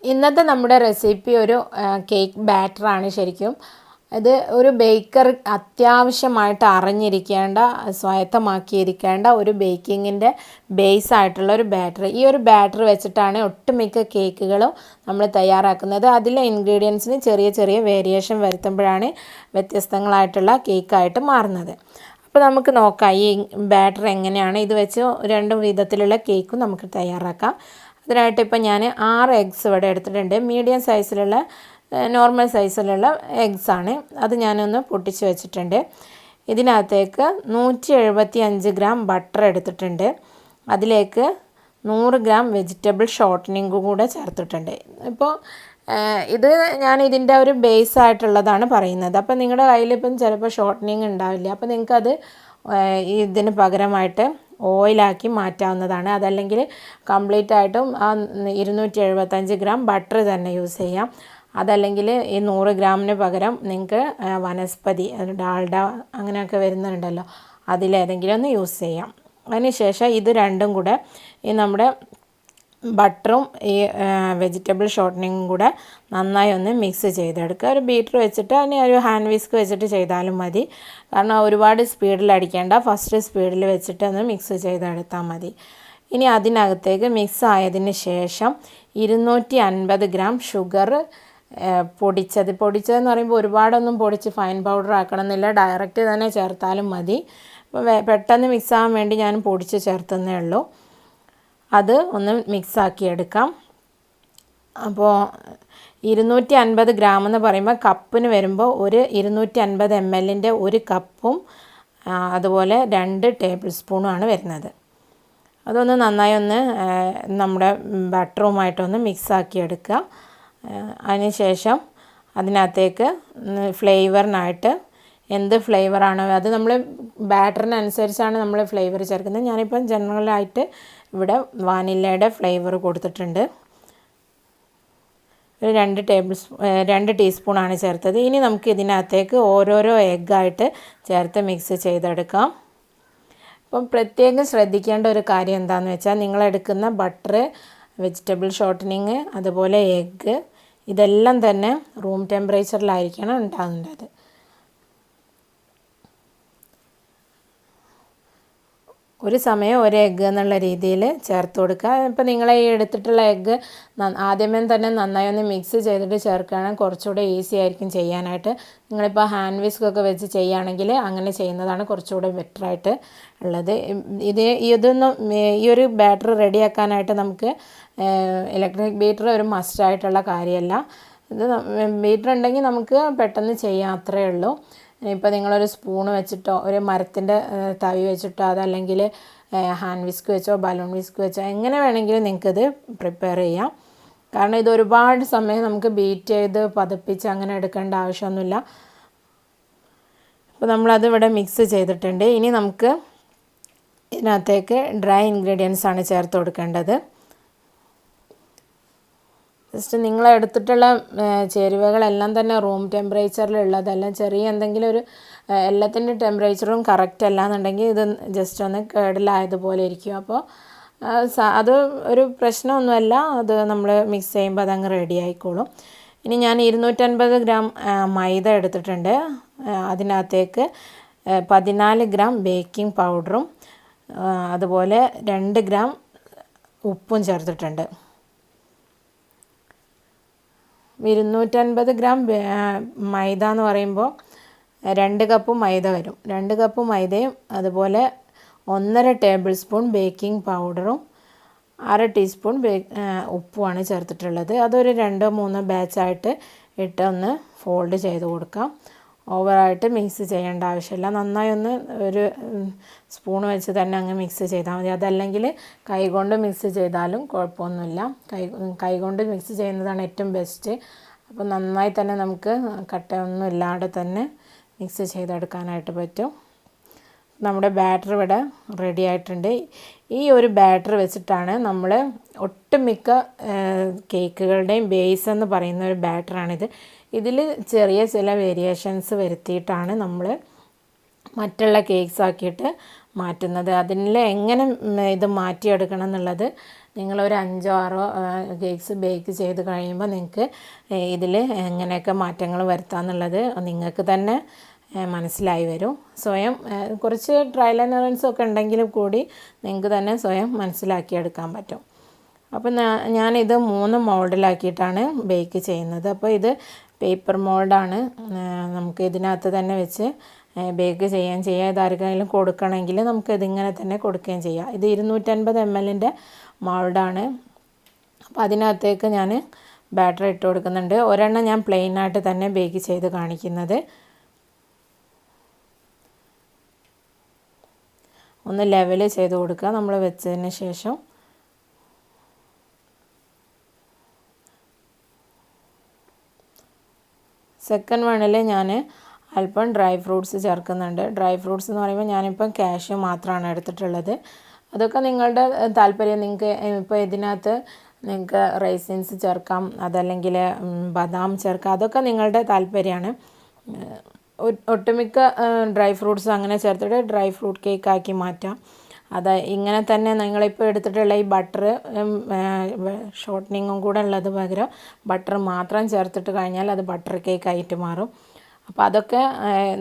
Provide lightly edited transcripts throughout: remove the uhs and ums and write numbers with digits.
ഇന്നത്തെ നമ്മുടെ റെസിപ്പി ഒരു കേക്ക് ബാറ്ററാണ് ശരിക്കും. ഇത് ഒരു ബേക്കർ അത്യാവശ്യമായിട്ട് അറിഞ്ഞിരിക്കേണ്ട, സ്വായത്തമാക്കിയിരിക്കേണ്ട ഒരു ബേക്കിങ്ങിൻ്റെ ബേസ് ആയിട്ടുള്ള ഒരു ബാറ്റർ. ഈ ഒരു ബാറ്റർ വെച്ചിട്ടാണ് ഒട്ടുമിക്ക കേക്കുകളും നമ്മൾ തയ്യാറാക്കുന്നത്. അതിലെ ഇൻഗ്രീഡിയൻസിന് ചെറിയ ചെറിയ വേരിയേഷൻ വരുത്തുമ്പോഴാണ് വ്യത്യസ്തങ്ങളായിട്ടുള്ള കേക്കായിട്ട് മാറുന്നത്. അപ്പോൾ നമുക്ക് നോക്കാം ഈ ബാറ്റർ എങ്ങനെയാണ്. ഇത് വെച്ച് രണ്ട് വിധത്തിലുള്ള കേക്കും നമുക്ക് തയ്യാറാക്കാം. അതിനായിട്ട് ഇപ്പോൾ ഞാൻ 6 എഗ്സ് ഇവിടെ എടുത്തിട്ടുണ്ട്. മീഡിയം സൈസിലുള്ള നോർമൽ സൈസിലുള്ള എഗ്സാണ്. അത് ഞാനൊന്ന് പൊട്ടിച്ച് വെച്ചിട്ടുണ്ട്. ഇതിനകത്തേക്ക് 175 ഗ്രാം ബട്ടർ എടുത്തിട്ടുണ്ട്. അതിലേക്ക് 100 ഗ്രാം വെജിറ്റബിൾ ഷോർട്ടനിങ് കൂടെ ചേർത്തിട്ടുണ്ട്. ഇപ്പോൾ ഇത് ഞാൻ ഇതിൻ്റെ ഒരു ബേസ് ആയിട്ടുള്ളതാണ് പറയുന്നത്. അപ്പോൾ നിങ്ങളുടെ കയ്യിലിപ്പം ചിലപ്പോൾ ഷോർട്ടനിങ് ഉണ്ടാവില്ല. അപ്പോൾ നിങ്ങൾക്കത് ഇതിന് പകരമായിട്ട് ഓയിലാക്കി മാറ്റാവുന്നതാണ്. അതല്ലെങ്കിൽ കംപ്ലീറ്റ് ആയിട്ടും ആ 275 ഗ്രാം ബട്ടർ തന്നെ യൂസ് ചെയ്യാം. അതല്ലെങ്കിൽ ഈ 100 ഗ്രാമിന് പകരം നിങ്ങൾക്ക് വനസ്പതി, ഡാൽഡ അങ്ങനെയൊക്കെ വരുന്നുണ്ടല്ലോ, അതിലേതെങ്കിലും ഒന്ന് യൂസ് ചെയ്യാം. അതിനുശേഷം ഇത് രണ്ടും കൂടെ ഈ നമ്മുടെ ബട്ടറും ഈ വെജിറ്റബിൾ ഷോർട്ടനിങ്ങും കൂടെ നന്നായി ഒന്ന് മിക്സ് ചെയ്തെടുക്കുക. ഒരു ബീറ്റർ വെച്ചിട്ട് അതിന് ഒരു ഹാൻഡ് വിസ്ക് വെച്ചിട്ട് ചെയ്താലും മതി. കാരണം ഒരുപാട് സ്പീഡിൽ അടിക്കേണ്ട, ഫസ്റ്റ് സ്പീഡിൽ വെച്ചിട്ട് ഒന്ന് മിക്സ് ചെയ്തെടുത്താൽ മതി. ഇനി അതിനകത്തേക്ക് മിക്സ് ആയതിന് ശേഷം 250 ഗ്രാം ഷുഗർ പൊടിച്ചതെന്ന് പറയുമ്പോൾ ഒരുപാടൊന്നും പൊടിച്ച് ഫൈൻ പൗഡർ ആക്കണമെന്നില്ല, ഡയറക്റ്റ് തന്നെ ചേർത്താലും മതി. അപ്പോൾ പെട്ടെന്ന് മിക്സ് ആവാൻ വേണ്ടി ഞാൻ പൊടിച്ച് ചേർത്തന്നേ ഉള്ളൂ. അത് ഒന്ന് മിക്സാക്കി എടുക്കാം. അപ്പോൾ 250 ഗ്രാം എന്ന് പറയുമ്പോൾ കപ്പിന് വരുമ്പോൾ ഒരു 250 ml ഒരു കപ്പും അതുപോലെ 2 ടേബിൾ സ്പൂണുമാണ് വരുന്നത്. അതൊന്ന് നന്നായി ഒന്ന് നമ്മുടെ ബട്ടറുമായിട്ടൊന്ന് മിക്സാക്കി എടുക്കുക. അതിനുശേഷം അതിനകത്തേക്ക് ഫ്ലേവറിനായിട്ട് എന്ത് ഫ്ലേവറാണോ അത് നമ്മൾ ബാറ്ററിനനുസരിച്ചാണ് നമ്മൾ ഫ്ലേവർ ചേർക്കുന്നത്. ഞാനിപ്പം ജനറലായിട്ട് ഇവിടെ വാനിലയുടെ ഫ്ലേവർ കൊടുത്തിട്ടുണ്ട്. ഒരു 2 ടീസ്പൂണാണ് ചേർത്തത്. ഇനി നമുക്ക് ഇതിനകത്തേക്ക് ഓരോരോ എഗ്ഗായിട്ട് ചേർത്ത് മിക്സ് ചെയ്തെടുക്കാം. അപ്പം പ്രത്യേകം ശ്രദ്ധിക്കേണ്ട ഒരു കാര്യം എന്താണെന്ന് വെച്ചാൽ നിങ്ങളെടുക്കുന്ന ബട്ടർ, വെജിറ്റബിൾ ഷോർട്ടനിങ്, അതുപോലെ എഗ്ഗ് ഇതെല്ലാം തന്നെ റൂം ടെമ്പറേച്ചറിലായിരിക്കണം ഉണ്ടാകുന്നത്. ഒരു സമയം ഒരു എഗ്ഗ് എന്നുള്ള രീതിയിൽ ചേർത്ത് കൊടുക്കുക. ഇപ്പോൾ നിങ്ങൾ ഈ എടുത്തിട്ടുള്ള എഗ്ഗ് ആദ്യമേ തന്നെ നന്നായി ഒന്ന് മിക്സ് ചെയ്തിട്ട് ചേർക്കുകയാണെങ്കിൽ കുറച്ചുകൂടെ ഈസി ആയിരിക്കും ചെയ്യാനായിട്ട്. നിങ്ങളിപ്പോൾ ഹാൻഡ് വിസ്കൊക്കെ വെച്ച് ചെയ്യുകയാണെങ്കിൽ അങ്ങനെ ചെയ്യുന്നതാണ് കുറച്ചുകൂടെ ബെറ്ററായിട്ട് ഉള്ളത്. ഇതൊന്നും ഈ ഒരു ബാറ്റർ റെഡിയാക്കാനായിട്ട് നമുക്ക് ഇലക്ട്രിക് ബീറ്റർ ഒരു മസ്റ്റായിട്ടുള്ള കാര്യമല്ല. ഇത് ബീറ്റർ ഉണ്ടെങ്കിൽ നമുക്ക് പെട്ടെന്ന് ചെയ്യാം, അത്രയേ ഉള്ളൂ. ഇപ്പോൾ നിങ്ങളൊരു സ്പൂണ് വെച്ചിട്ടോ ഒരു മരത്തിൻ്റെ തവി വെച്ചിട്ടോ അതല്ലെങ്കിൽ ഹാൻഡ് വിസ്ക് വെച്ചോ ബലൂൺ വിസ്ക് വെച്ചോ എങ്ങനെ വേണമെങ്കിലും നിങ്ങൾക്കിത് പ്രിപ്പയർ ചെയ്യാം. കാരണം ഇത് ഒരുപാട് സമയം നമുക്ക് ബീറ്റ് ചെയ്ത് പതപ്പിച്ച് അങ്ങനെ എടുക്കേണ്ട ആവശ്യമൊന്നുമില്ല. അപ്പോൾ നമ്മളത് ഇവിടെ മിക്സ് ചെയ്തിട്ടുണ്ട്. ഇനി നമുക്ക് ഇതിനകത്തേക്ക് ഡ്രൈ ഇൻഗ്രീഡിയൻസ് ആണ് ചേർത്ത് കൊടുക്കേണ്ടത്. ജസ്റ്റ് നിങ്ങളെടുത്തിട്ടുള്ള ചേരുവകളെല്ലാം തന്നെ റൂം ടെമ്പറേച്ചറിലുള്ളതെല്ലാം, ചെറിയ എന്തെങ്കിലും ഒരു എല്ലാത്തിൻ്റെ ടെമ്പറേച്ചറും കറക്റ്റ് അല്ല എന്നുണ്ടെങ്കിൽ ഇത് ജസ്റ്റ് ഒന്ന് കേടിലായതുപോലെ ഇരിക്കും. അപ്പോൾ അത് ഒരു പ്രശ്നമൊന്നുമല്ല, അത് നമ്മൾ മിക്സ് ചെയ്യുമ്പോൾ അതങ്ങ് റെഡി ആയിക്കോളും. ഇനി ഞാൻ 250 ഗ്രാം മൈദ എടുത്തിട്ടുണ്ട്. അതിനകത്തേക്ക് 14 ഗ്രാം ബേക്കിംഗ് പൗഡറും അതുപോലെ 2 ഗ്രാം ഉപ്പും ചേർത്തിട്ടുണ്ട്. 250 ഗ്രാം മൈദ എന്ന് പറയുമ്പോൾ 2 കപ്പ് മൈദ വരും. 2 കപ്പ് മൈദയും അതുപോലെ 1.5 ടേബിൾ സ്പൂൺ ബേക്കിംഗ് പൗഡറും 1/2 ടീസ്പൂൺ ഉപ്പുമാണ് ചേർത്തിട്ടുള്ളത്. അതൊരു 2-3 ബാച്ചായിട്ട് ഇട്ട് ഒന്ന് ഫോൾഡ് ചെയ്ത് കൊടുക്കാം. ഓവറായിട്ട് മിക്സ് ചെയ്യേണ്ട ആവശ്യമില്ല. നന്നായി ഒന്ന് ഒരു സ്പൂൺ വെച്ച് തന്നെ അങ്ങ് മിക്സ് ചെയ്താൽ മതി. അതല്ലെങ്കിൽ കൈകൊണ്ട് മിക്സ് ചെയ്താലും കുഴപ്പമൊന്നുമില്ല. കൈകൊണ്ട് മിക്സ് ചെയ്യുന്നതാണ് ഏറ്റവും ബെസ്റ്റ്. അപ്പോൾ നന്നായി തന്നെ നമുക്ക് കട്ടയൊന്നും ഇല്ലാതെ തന്നെ മിക്സ് ചെയ്തെടുക്കാനായിട്ട് പറ്റും. നമ്മുടെ ബാറ്റർ ഇവിടെ റെഡി ആയിട്ടുണ്ട്. ഈ ഒരു ബാറ്റർ വെച്ചിട്ടാണ് നമ്മൾ ഒട്ടുമിക്ക കേക്കുകളുടെയും ബേസ് എന്ന് പറയുന്ന ഒരു ബാറ്ററാണിത്. ഇതിൽ ചെറിയ ചില വേരിയേഷൻസ് വരുത്തിയിട്ടാണ് നമ്മൾ മറ്റുള്ള കേക്ക്സ് ആക്കിയിട്ട് മാറ്റുന്നത്. അതിൽ എങ്ങനെ ഇത് മാറ്റിയെടുക്കണം എന്നുള്ളത് നിങ്ങളൊരു 5 6 കേക്ക്സ് ബേക്ക് ചെയ്ത് കഴിയുമ്പോൾ നിങ്ങൾക്ക് ഇതിൽ എങ്ങനെയൊക്കെ മാറ്റങ്ങൾ വരുത്താമെന്നുള്ളത് നിങ്ങൾക്ക് തന്നെ മനസ്സിലായി വരും. സ്വയം കുറച്ച് ട്രയൽ ആൻഡ് എറേഴ്സ് ഒക്കെ ഉണ്ടെങ്കിലും കൂടി നിങ്ങൾക്ക് തന്നെ സ്വയം മനസ്സിലാക്കിയെടുക്കാൻ പറ്റും. അപ്പോൾ ഞാനിത് 3 മോൾഡിലാക്കിയിട്ടാണ് ബേക്ക് ചെയ്യുന്നത്. അപ്പോൾ ഇത് പേപ്പർ മോൾഡാണ്. നമുക്ക് ഇതിനകത്ത് തന്നെ വെച്ച് ബേക്ക് ചെയ്യാൻ ഇത് ആർക്കെങ്കിലും കൊടുക്കണമെങ്കിൽ നമുക്ക് ഇതിങ്ങനെ തന്നെ കൊടുക്കുകയും ചെയ്യാം. ഇത് 250 ml മോൾഡാണ്. അപ്പോൾ അതിനകത്തേക്ക് ഞാൻ ബാറ്റർ ഇട്ട് കൊടുക്കുന്നുണ്ട്. ഒരെണ്ണം ഞാൻ പ്ലെയിനായിട്ട് തന്നെ ബേക്ക് ചെയ്ത് കാണിക്കുന്നത്. ഒന്ന് ലെവൽ ചെയ്ത് കൊടുക്കുക നമ്മൾ വെച്ചതിന് ശേഷം. സെക്കൻഡ് വണ്ണിൽ ഞാൻ അല്പം ഡ്രൈ ഫ്രൂട്ട്സ് ചേർക്കുന്നുണ്ട്. ഡ്രൈ ഫ്രൂട്ട്സ് എന്ന് പറയുമ്പോൾ ഞാനിപ്പം കാഷ്യൂ മാത്രമാണ് എടുത്തിട്ടുള്ളത്. അതൊക്കെ നിങ്ങളുടെ താല്പര്യം. നിങ്ങൾക്ക് ഇപ്പോൾ ഇതിനകത്ത് നിങ്ങൾക്ക് റൈസിൻസ് ചേർക്കാം, അതല്ലെങ്കിൽ ബദാം ചേർക്കാം, അതൊക്കെ നിങ്ങളുടെ താല്പര്യമാണ്. ഒട്ടുമിക്ക ഡ്രൈ ഫ്രൂട്ട്സ് അങ്ങനെ ചേർത്തിട്ട് ഡ്രൈ ഫ്രൂട്ട് കേക്ക് ആക്കി മാറ്റാം. അത് ഇങ്ങനെ തന്നെ നിങ്ങളിപ്പോൾ എടുത്തിട്ടുള്ള ഈ ബട്ടർ ഷോർട്ടനിങ്ങും കൂടെ ഉള്ളത് പകരം ബട്ടർ മാത്രം ചേർത്തിട്ട് കഴിഞ്ഞാൽ അത് ബട്ടർ കേക്ക് ആയിട്ട് മാറും. അപ്പോൾ അതൊക്കെ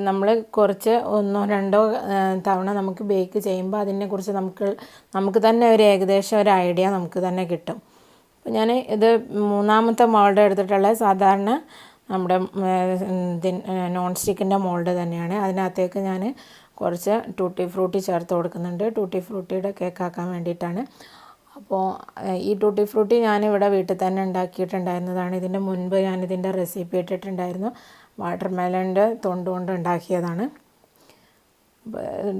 നമ്മൾ കുറച്ച് 1 2 തവണ നമുക്ക് ബേക്ക് ചെയ്യുമ്പോൾ അതിനെക്കുറിച്ച് നമുക്ക് തന്നെ ഒരു ഏകദേശം ഒരു ഐഡിയ നമുക്ക് തന്നെ കിട്ടും. അപ്പോൾ ഞാൻ ഇത് 3ാമത്തെ മോൾഡ് എടുത്തിട്ടുള്ള സാധാരണ നമ്മുടെ നോൺ സ്റ്റിക്കിൻ്റെ മോൾഡ് തന്നെയാണ്. അതിനകത്തേക്ക് ഞാൻ കുറച്ച് ടൂട്ടി ഫ്രൂട്ടി ചേർത്ത് കൊടുക്കുന്നുണ്ട്. ടൂട്ടി ഫ്രൂട്ടിയുടെ കേക്കാക്കാൻ വേണ്ടിയിട്ടാണ്. അപ്പോൾ ഈ ടൂട്ടി ഫ്രൂട്ടി ഞാനിവിടെ വീട്ടിൽ തന്നെ ഉണ്ടാക്കിയിട്ടുണ്ടായിരുന്നതാണ്. ഇതിൻ്റെ മുൻപ് ഞാനിതിൻ്റെ റെസിപ്പി ഇട്ടിട്ടുണ്ടായിരുന്നു. വാട്ടർമെലൻ്റെ തൊണ്ട് കൊണ്ട് ഉണ്ടാക്കിയതാണ്.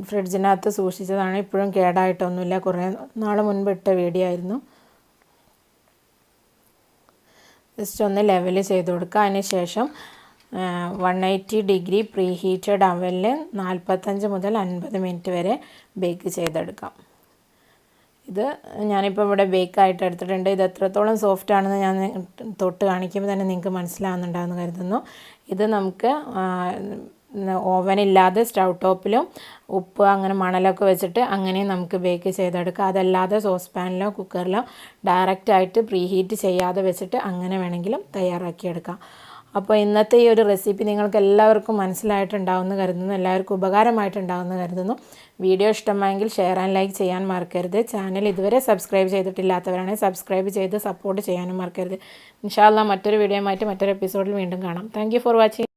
ഫ്രിഡ്ജിനകത്ത് സൂക്ഷിച്ചതാണ്. ഇപ്പോഴും കേടായിട്ടൊന്നുമില്ല. കുറേ നാൾ മുൻപ് ഇട്ട വീഡിയോ ആയിരുന്നു. ജസ്റ്റ് ഒന്ന് ലെവൽ ചെയ്ത് കൊടുക്കുക. അതിന് ശേഷം 180 ഡിഗ്രി പ്രീ ഹീറ്റഡ് അവനിൽ 45 മുതൽ 50 മിനിറ്റ് വരെ ബേക്ക് ചെയ്തെടുക്കാം. ഇത് ഞാനിപ്പോൾ ഇവിടെ ബേക്കായിട്ട് എടുത്തിട്ടുണ്ട്. ഇത് എത്രത്തോളം സോഫ്റ്റ് ആണെന്ന് ഞാൻ തൊട്ട് കാണിക്കുമ്പോൾ തന്നെ നിങ്ങൾക്ക് മനസ്സിലാവുന്നുണ്ടാകുമെന്ന് കരുതുന്നു. ഇത് നമുക്ക് ഓവനില്ലാതെ സ്റ്റൗ ടോപ്പിലും ഉപ്പ് അങ്ങനെ മണലൊക്കെ വെച്ചിട്ട് അങ്ങനെയും നമുക്ക് ബേക്ക് ചെയ്തെടുക്കാം. അതല്ലാതെ സോസ് പാനിലോ കുക്കറിലോ ഡയറക്റ്റായിട്ട് പ്രീ ഹീറ്റ് ചെയ്യാതെ വെച്ചിട്ട് അങ്ങനെ വേണമെങ്കിലും തയ്യാറാക്കിയെടുക്കാം. അപ്പോൾ ഇന്നത്തെ ഈ ഒരു റെസിപ്പി നിങ്ങൾക്ക് എല്ലാവർക്കും മനസ്സിലായിട്ടുണ്ടാവുമെന്ന് കരുതുന്നു. എല്ലാവർക്കും ഉപകാരമായിട്ടുണ്ടാവുമെന്ന് കരുതുന്നു. വീഡിയോ ഇഷ്ടമായെങ്കിൽ ഷെയർ ആൻഡ് ലൈക്ക് ചെയ്യാൻ മറക്കരുത്. ചാനൽ ഇതുവരെ സബ്സ്ക്രൈബ് ചെയ്തിട്ടില്ലാത്തവരാണെങ്കിൽ സബ്സ്ക്രൈബ് ചെയ്ത് സപ്പോർട്ട് ചെയ്യാനും മറക്കരുത്. ഇൻഷാ അല്ലാഹ് മറ്റൊരു വീഡിയോയുമായിട്ട് മറ്റൊരു എപ്പിസോഡിൽ വീണ്ടും കാണാം. Thank you for watching.